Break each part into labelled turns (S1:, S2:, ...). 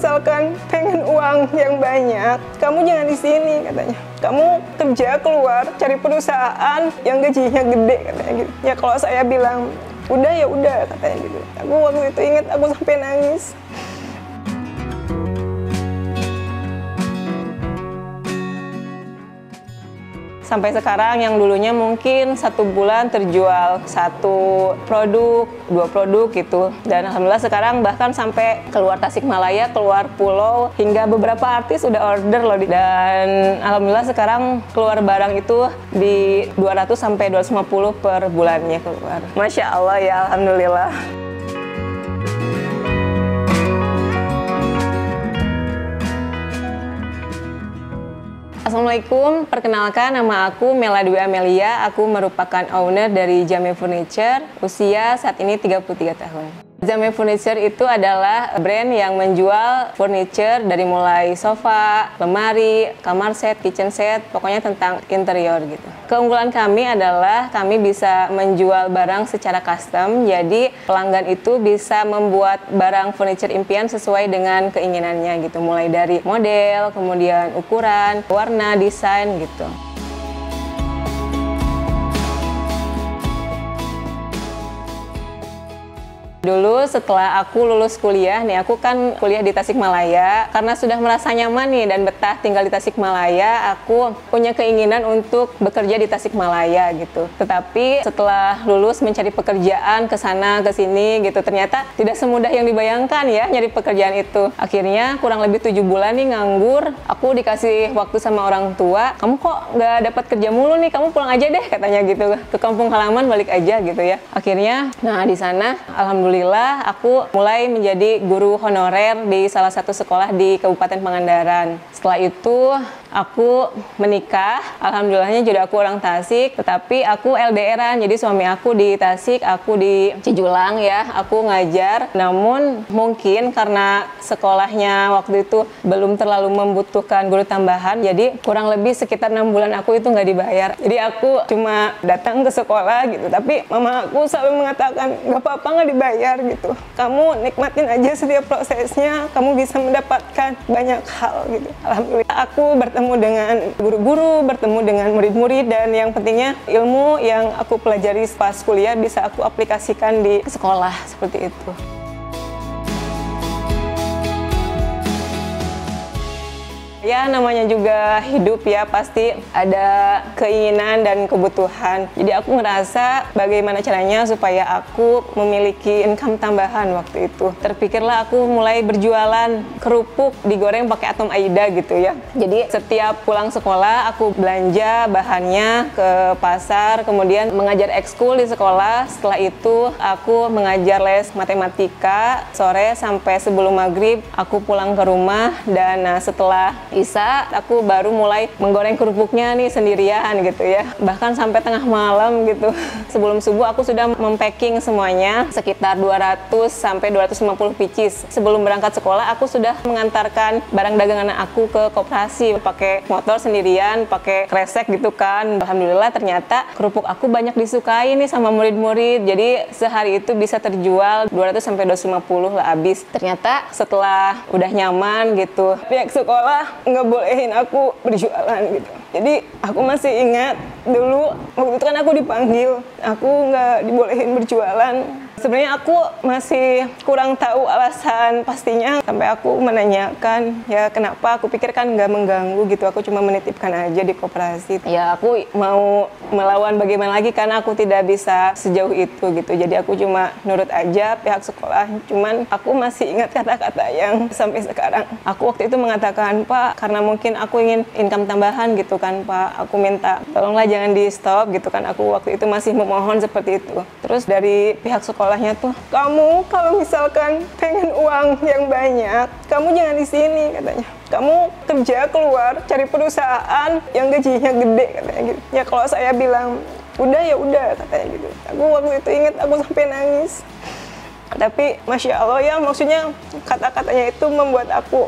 S1: misalkan pengen uang yang banyak, kamu jangan di sini katanya. Kamu kerja keluar cari perusahaan yang gajinya gede katanya gitu. Ya kalau saya bilang udah ya udah katanya gitu. Aku waktu itu ingat aku sampai nangis. Sampai sekarang yang dulunya mungkin 1 bulan terjual 1 produk, 2 produk gitu. Dan alhamdulillah sekarang bahkan sampai keluar Tasikmalaya, keluar pulau, hingga beberapa artis udah order loh. Dan alhamdulillah sekarang keluar barang itu di 200 sampai 250 per bulannya keluar. Masya Allah ya, alhamdulillah. Assalamualaikum, perkenalkan nama aku Mela Dwi Amelia, aku merupakan owner dari Jamil Furniture, usia saat ini 33 tahun. Jamil Furniture itu adalah brand yang menjual furniture dari mulai sofa, lemari, kamar set, kitchen set, pokoknya tentang interior gitu. Keunggulan kami adalah kami bisa menjual barang secara custom, jadi pelanggan itu bisa membuat barang furniture impian sesuai dengan keinginannya gitu, mulai dari model, kemudian ukuran, warna, desain gitu. Dulu setelah aku lulus kuliah nih, aku kan kuliah di Tasikmalaya. Karena sudah merasa nyaman nih dan betah tinggal di Tasikmalaya, aku punya keinginan untuk bekerja di Tasikmalaya gitu. Tetapi setelah lulus mencari pekerjaan ke sana ke sini gitu, ternyata tidak semudah yang dibayangkan ya nyari pekerjaan itu. Akhirnya kurang lebih 7 bulan nih nganggur, aku dikasih waktu sama orang tua, kamu kok nggak dapat kerja mulu nih, kamu pulang aja deh katanya gitu, ke kampung halaman balik aja gitu ya. Akhirnya, nah di sana alhamdulillah aku mulai menjadi guru honorer di salah satu sekolah di Kabupaten Pangandaran. Setelah itu aku menikah, alhamdulillahnya jodoh aku orang Tasik, tetapi aku LDR-an, jadi suami aku di Tasik, aku di Cijulang ya, aku ngajar. Namun mungkin karena sekolahnya waktu itu belum terlalu membutuhkan guru tambahan, jadi kurang lebih sekitar 6 bulan aku itu nggak dibayar. Jadi aku cuma datang ke sekolah gitu, tapi mama aku selalu mengatakan, nggak apa-apa nggak dibayar gitu. Kamu nikmatin aja setiap prosesnya, kamu bisa mendapatkan banyak hal gitu. Alhamdulillah aku bertemu dengan guru-guru, bertemu dengan murid-murid, dan yang pentingnya ilmu yang aku pelajari pas kuliah bisa aku aplikasikan di sekolah seperti itu. Ya namanya juga hidup ya, pasti ada keinginan dan kebutuhan. Jadi aku ngerasa bagaimana caranya supaya aku memiliki income tambahan waktu itu. Terpikirlah aku mulai berjualan kerupuk digoreng pakai atom aida gitu ya. Jadi setiap pulang sekolah aku belanja bahannya ke pasar, kemudian mengajar ekskul di sekolah. Setelah itu aku mengajar les matematika sore sampai sebelum maghrib. Aku pulang ke rumah dan setelah Isa, aku baru mulai menggoreng kerupuknya nih sendirian gitu ya. Bahkan sampai tengah malam gitu. Sebelum subuh aku sudah mempacking semuanya, sekitar 200 sampai 250 pieces. Sebelum berangkat sekolah aku sudah mengantarkan barang dagangan aku ke koperasi, pakai motor sendirian, pakai kresek gitu kan. Alhamdulillah ternyata kerupuk aku banyak disukai nih sama murid-murid. Jadi sehari itu bisa terjual 200 sampai 250 lah habis. Ternyata setelah udah nyaman gitu, pihak sekolah nggak bolehin aku berjualan gitu. Jadi aku masih ingat dulu waktu itu kan aku dipanggil, aku nggak dibolehin berjualan. Sebenarnya aku masih kurang tahu alasan pastinya, sampai aku menanyakan ya kenapa. Aku pikir kan nggak mengganggu gitu, aku cuma menitipkan aja di koperasi. Ya aku mau melawan bagaimana lagi karena aku tidak bisa sejauh itu gitu. Jadi aku cuma nurut aja pihak sekolah. Cuman aku masih ingat kata-kata yang sampai sekarang. Aku waktu itu mengatakan, Pak, karena mungkin aku ingin income tambahan gitu kan Pak. Aku minta tolonglah jangan di stop gitu kan. Aku waktu itu masih memohon seperti itu. Terus dari pihak sekolahnya tuh, kamu kalau misalkan pengen uang yang banyak, kamu jangan di sini katanya. Kamu kerja keluar cari perusahaan yang gajinya gede katanya gitu. Ya kalau saya bilang udah ya udah katanya gitu. Aku waktu itu ingat aku sampai nangis. Tapi Masya Allah ya, maksudnya kata-katanya itu membuat aku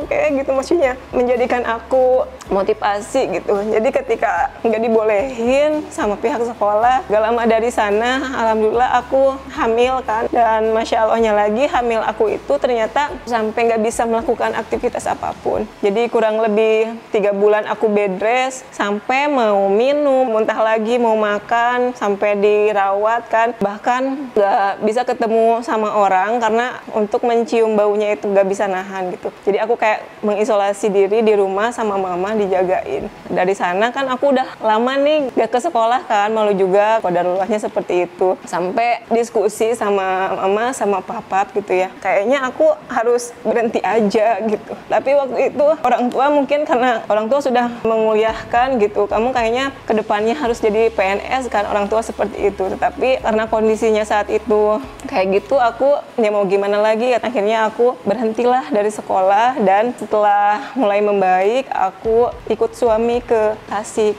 S1: kayak gitu, maksudnya menjadikan aku motivasi gitu. Jadi ketika nggak dibolehin sama pihak sekolah, gak lama dari sana alhamdulillah aku hamil kan. Dan Masya Allahnya lagi, hamil aku itu ternyata sampai nggak bisa melakukan aktivitas apapun. Jadi kurang lebih 3 bulan aku bed rest, sampai mau minum, muntah lagi, mau makan, sampai dirawat kan. Bahkan nggak bisa ketemu sama orang karena untuk mencium baunya itu nggak bisa nahan gitu. Jadi aku kayak mengisolasi diri di rumah sama mama, dijagain. Dari sana kan aku udah lama nih gak ke sekolah kan, malu juga qadarulahnya seperti itu. Sampai diskusi sama mama sama papa gitu ya, kayaknya aku harus berhenti aja gitu. Tapi waktu itu orang tua mungkin karena orang tua sudah menguliahkan gitu, kamu kayaknya kedepannya harus jadi PNS kan, orang tua seperti itu. Tetapi karena kondisinya saat itu kayak gitu, aku ya mau gimana lagi, akhirnya aku berhentilah dari sekolah. Dan setelah mulai membaik, aku ikut suami ke Tasik.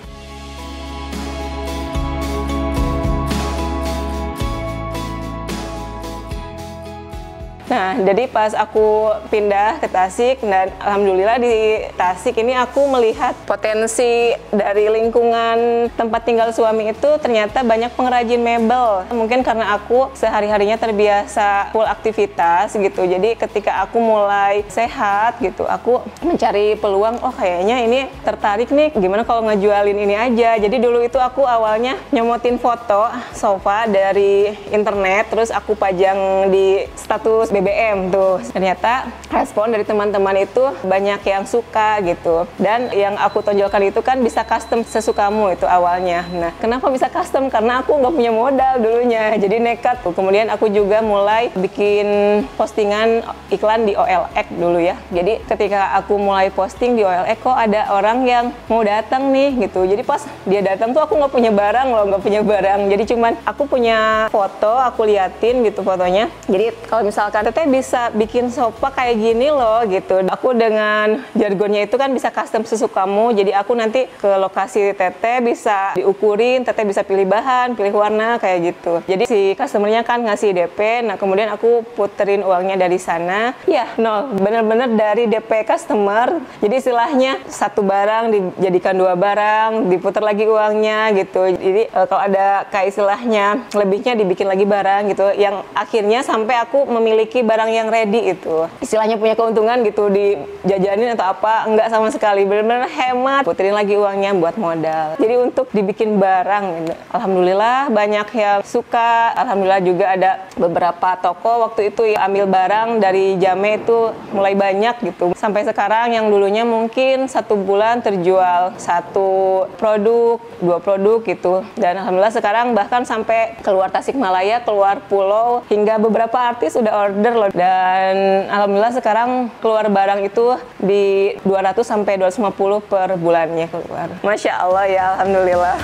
S1: Nah, jadi pas aku pindah ke Tasik, dan alhamdulillah di Tasik ini aku melihat potensi dari lingkungan tempat tinggal suami itu ternyata banyak pengrajin mebel. Mungkin karena aku sehari-harinya terbiasa full aktivitas gitu. Jadi ketika aku mulai sehat gitu, aku mencari peluang, kayaknya ini tertarik nih, gimana kalau ngejualin ini aja. Jadi dulu itu aku awalnya nyomotin foto sofa dari internet, terus aku pajang di status BBM tuh. Ternyata respon dari teman-teman itu banyak yang suka gitu. Dan yang aku tonjolkan itu kan bisa custom sesukamu itu awalnya. Nah, kenapa bisa custom? Karena aku nggak punya modal dulunya, jadi nekat tuh. Kemudian aku juga mulai bikin postingan iklan di OLX dulu ya. Jadi ketika aku mulai posting di OLX, kok ada orang yang mau datang nih gitu. Jadi pas dia datang tuh aku nggak punya barang loh, nggak punya barang. Jadi cuman aku punya foto, aku liatin gitu fotonya. Jadi kalau misalkan Teteh bisa bikin sofa kayak gini loh gitu. Aku dengan jargonnya itu kan bisa custom sesukamu. Jadi aku nanti ke lokasi Teteh bisa diukurin, Teteh bisa pilih bahan, pilih warna kayak gitu. Jadi si customernya kan ngasih DP. Nah kemudian aku puterin uangnya dari sana. Ya nol, bener-bener dari DP customer. Jadi istilahnya satu barang dijadikan 2 barang, diputer lagi uangnya gitu. Jadi kalau ada kayak istilahnya lebihnya dibikin lagi barang gitu. Yang akhirnya sampai aku memiliki barang yang ready itu. Istilahnya punya keuntungan gitu, dijajanin atau apa, enggak sama sekali. Bener-bener hemat, puterin lagi uangnya buat modal. Jadi untuk dibikin barang gitu. Alhamdulillah banyak yang suka. Alhamdulillah juga ada beberapa toko waktu itu yang ambil barang dari Jame itu mulai banyak gitu. Sampai sekarang yang dulunya mungkin 1 bulan terjual 1 produk, 2 produk gitu. Dan alhamdulillah sekarang bahkan sampai keluar Tasikmalaya, keluar pulau, hingga beberapa artis udah order loh. Dan alhamdulillah sekarang keluar barang itu di 200 sampai 250 per bulannya keluar. Masya Allah ya, alhamdulillah.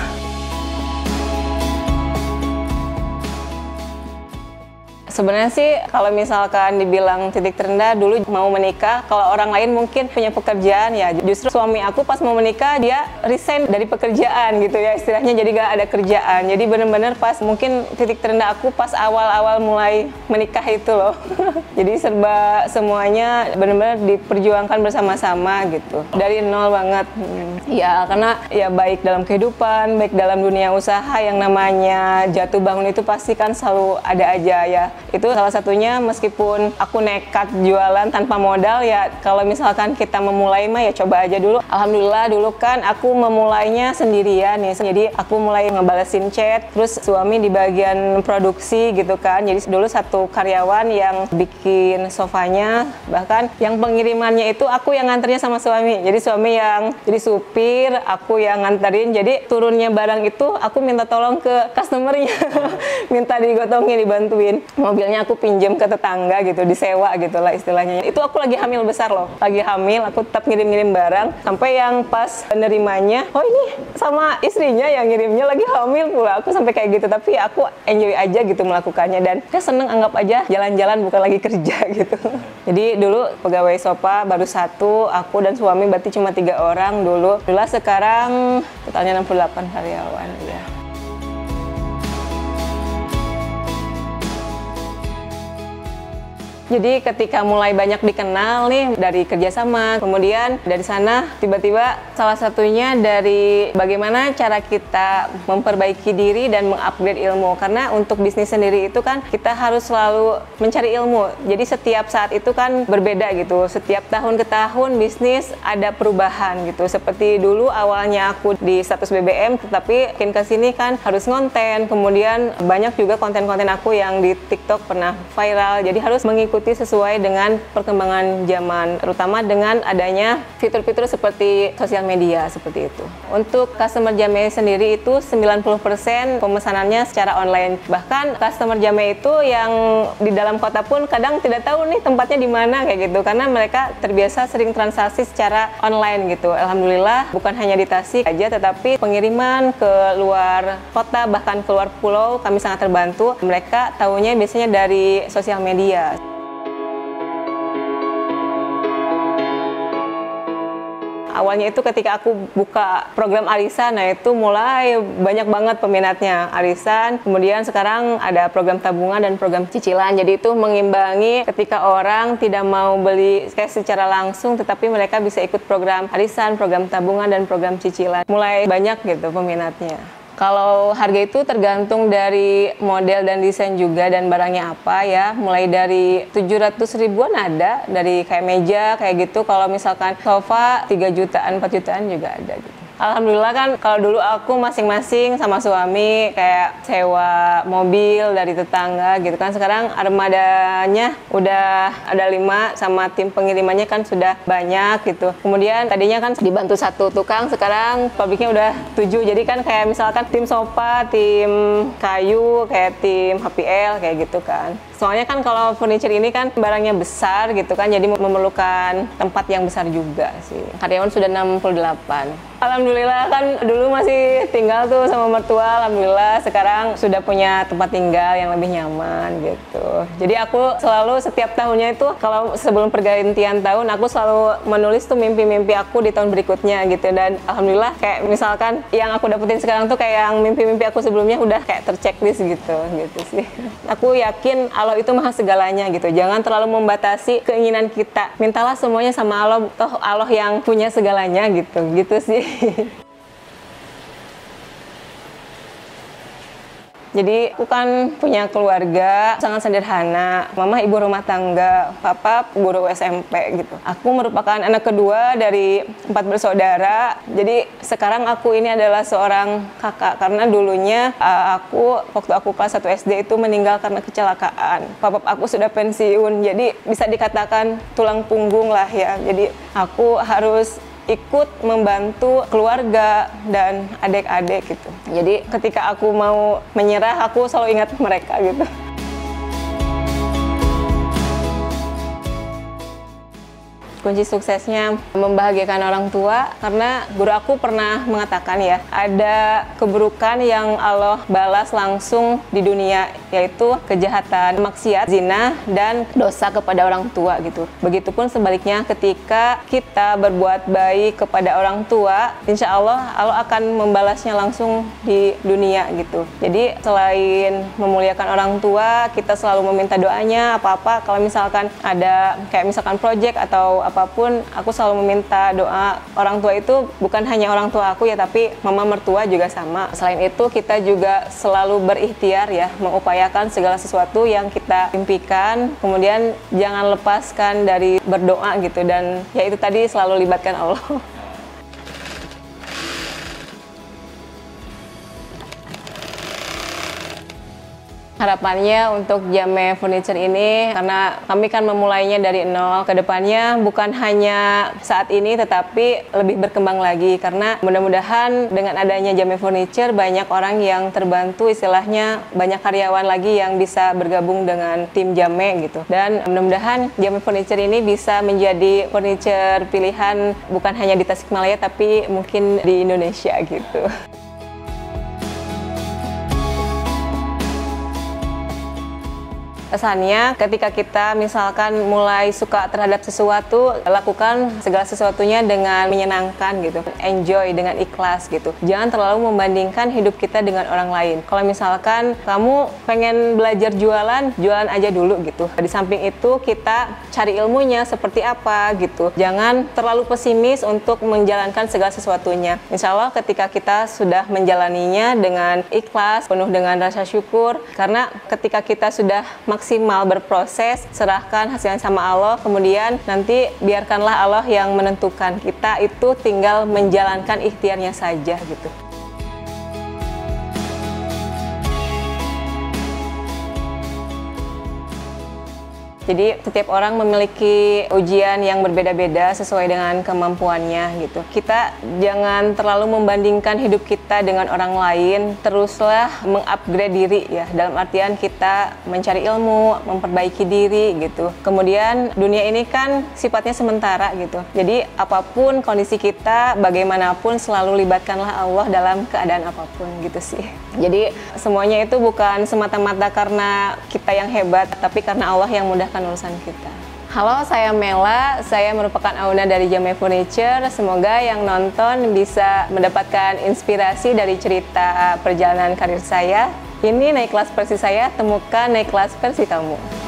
S1: Sebenarnya sih kalau misalkan dibilang titik terendah, dulu mau menikah, kalau orang lain mungkin punya pekerjaan ya, justru suami aku pas mau menikah dia resign dari pekerjaan gitu ya, istilahnya jadi gak ada kerjaan. Jadi bener-bener pas mungkin titik terendah aku pas awal-awal mulai menikah itu loh. Jadi serba semuanya bener-bener diperjuangkan bersama-sama gitu, dari nol banget. Ya karena ya baik dalam kehidupan, baik dalam dunia usaha, yang namanya jatuh bangun itu pasti kan selalu ada aja ya. Itu salah satunya, meskipun aku nekat jualan tanpa modal ya, kalau misalkan kita memulai mah ya coba aja dulu. Alhamdulillah dulu kan aku memulainya sendirian ya, jadi aku mulai ngebalesin chat, terus suami di bagian produksi gitu kan. Jadi dulu 1 karyawan yang bikin sofanya, bahkan yang pengirimannya itu aku yang nganternya sama suami. Jadi suami yang jadi supir, aku yang nganterin. Jadi turunnya barang itu aku minta tolong ke customernya, minta digotongin, dibantuin. Mobilnya aku pinjam ke tetangga gitu, disewa gitu lah istilahnya. Itu aku lagi hamil besar loh, lagi hamil aku tetap ngirim-ngirim barang, sampai yang pas penerimanya, oh ini sama istrinya yang ngirimnya lagi hamil pula. Aku sampai kayak gitu, tapi aku enjoy aja gitu melakukannya, dan saya seneng, anggap aja jalan-jalan bukan lagi kerja gitu. Jadi dulu pegawai sofa baru 1, aku dan suami berarti cuma 3 orang dulu. Alhamdulillah sekarang totalnya 68 karyawan ya. Jadi ketika mulai banyak dikenal nih dari kerjasama, kemudian dari sana tiba-tiba salah satunya dari bagaimana cara kita memperbaiki diri dan mengupgrade ilmu. Karena untuk bisnis sendiri itu kan kita harus selalu mencari ilmu. Jadi setiap saat itu kan berbeda gitu. Setiap tahun ke tahun bisnis ada perubahan gitu. Seperti dulu awalnya aku di status BBM, tetapi makin kesini kan harus ngonten. Kemudian banyak juga konten-konten aku yang di TikTok pernah viral. Jadi harus mengikuti sesuai dengan perkembangan zaman, terutama dengan adanya fitur-fitur seperti sosial media seperti itu. Untuk customer Jamee sendiri itu 90% pemesanannya secara online. Bahkan customer Jamee itu yang di dalam kota pun kadang tidak tahu nih tempatnya di mana kayak gitu, karena mereka terbiasa sering transaksi secara online gitu. Alhamdulillah bukan hanya di Tasik aja, tetapi pengiriman ke luar kota bahkan ke luar pulau kami sangat terbantu. Mereka tahunya biasanya dari sosial media. Awalnya itu ketika aku buka program arisan, nah itu mulai banyak banget peminatnya arisan. Kemudian sekarang ada program tabungan dan program cicilan. Jadi itu mengimbangi ketika orang tidak mau beli cash secara langsung, tetapi mereka bisa ikut program arisan, program tabungan, dan program cicilan. Mulai banyak gitu peminatnya. Kalau harga itu tergantung dari model dan desain juga dan barangnya apa ya. Mulai dari 700 ribuan ada, dari kayak meja kayak gitu. Kalau misalkan sofa 3 jutaan, 4 jutaan juga ada gitu. Alhamdulillah kan kalau dulu aku masing-masing sama suami kayak sewa mobil dari tetangga gitu kan. Sekarang armadanya udah ada 5 sama tim pengirimannya kan sudah banyak gitu. Kemudian tadinya kan dibantu 1 tukang, sekarang pabriknya udah 7. Jadi kan kayak misalkan tim sofa, tim kayu, kayak tim HPL kayak gitu kan. Soalnya kan kalau furniture ini kan barangnya besar gitu kan, jadi memerlukan tempat yang besar juga sih. Karyawan sudah 68. Alhamdulillah kan dulu masih tinggal tuh sama mertua, alhamdulillah sekarang sudah punya tempat tinggal yang lebih nyaman gitu. Jadi aku selalu setiap tahunnya itu kalau sebelum pergantian tahun aku selalu menulis tuh mimpi-mimpi aku di tahun berikutnya gitu, dan alhamdulillah kayak misalkan yang aku dapetin sekarang tuh kayak yang mimpi-mimpi aku sebelumnya udah kayak terchecklist gitu sih. Aku yakin Allah itu maha segalanya gitu. Jangan terlalu membatasi keinginan kita. Mintalah semuanya sama Allah, toh Allah yang punya segalanya gitu sih. Jadi aku kan punya keluarga sangat sederhana, mama ibu rumah tangga, papa guru SMP gitu. Aku merupakan anak kedua dari 4 bersaudara. Jadi sekarang aku ini adalah seorang kakak karena dulunya waktu aku kelas 1 SD itu meninggal karena kecelakaan. Papa aku sudah pensiun, jadi bisa dikatakan tulang punggung lah ya. Jadi aku harus ikut membantu keluarga dan adik-adik gitu. Jadi ketika aku mau menyerah, aku selalu ingat mereka gitu. Kunci suksesnya membahagiakan orang tua, karena guru aku pernah mengatakan ya, ada keburukan yang Allah balas langsung di dunia, yaitu kejahatan, maksiat, zina, dan dosa kepada orang tua gitu. Begitupun sebaliknya ketika kita berbuat baik kepada orang tua, insya Allah akan membalasnya langsung di dunia gitu. Jadi selain memuliakan orang tua, kita selalu meminta doanya apa-apa. Kalau misalkan ada kayak misalkan project atau apapun, aku selalu meminta doa. Orang tua itu bukan hanya orang tua aku ya, tapi mama mertua juga sama. Selain itu kita juga selalu berikhtiar ya, mengupayakan segala sesuatu yang kita impikan. Kemudian jangan lepaskan dari berdoa gitu, dan ya itu tadi selalu libatkan Allah. Harapannya untuk Jamee Furniture ini, karena kami kan memulainya dari nol, kedepannya bukan hanya saat ini tetapi lebih berkembang lagi, karena mudah-mudahan dengan adanya Jamee Furniture banyak orang yang terbantu, istilahnya banyak karyawan lagi yang bisa bergabung dengan tim Jamee gitu. Dan mudah-mudahan Jamee Furniture ini bisa menjadi furniture pilihan bukan hanya di Tasikmalaya tapi mungkin di Indonesia gitu. Pesannya, ketika kita misalkan mulai suka terhadap sesuatu, lakukan segala sesuatunya dengan menyenangkan gitu. Enjoy dengan ikhlas gitu. Jangan terlalu membandingkan hidup kita dengan orang lain. Kalau misalkan kamu pengen belajar jualan, jualan aja dulu gitu. Di samping itu kita cari ilmunya seperti apa gitu. Jangan terlalu pesimis untuk menjalankan segala sesuatunya. Insya Allah ketika kita sudah menjalaninya dengan ikhlas, penuh dengan rasa syukur, karena ketika kita sudah maksimal berproses, serahkan hasilnya sama Allah, kemudian nanti biarkanlah Allah yang menentukan. Kita itu tinggal menjalankan ikhtiarnya saja gitu. Jadi setiap orang memiliki ujian yang berbeda-beda sesuai dengan kemampuannya gitu. Kita jangan terlalu membandingkan hidup kita dengan orang lain, teruslah mengupgrade diri ya. Dalam artian kita mencari ilmu, memperbaiki diri gitu. Kemudian dunia ini kan sifatnya sementara gitu. Jadi apapun kondisi kita, bagaimanapun selalu libatkanlah Allah dalam keadaan apapun gitu sih. Jadi semuanya itu bukan semata-mata karena kita yang hebat, tapi karena Allah yang mudahkan urusan kita. Halo, saya Mela, saya merupakan owner dari Jamai Furniture. Semoga yang nonton bisa mendapatkan inspirasi dari cerita perjalanan karir saya. Ini naik kelas versi saya, temukan naik kelas versi kamu.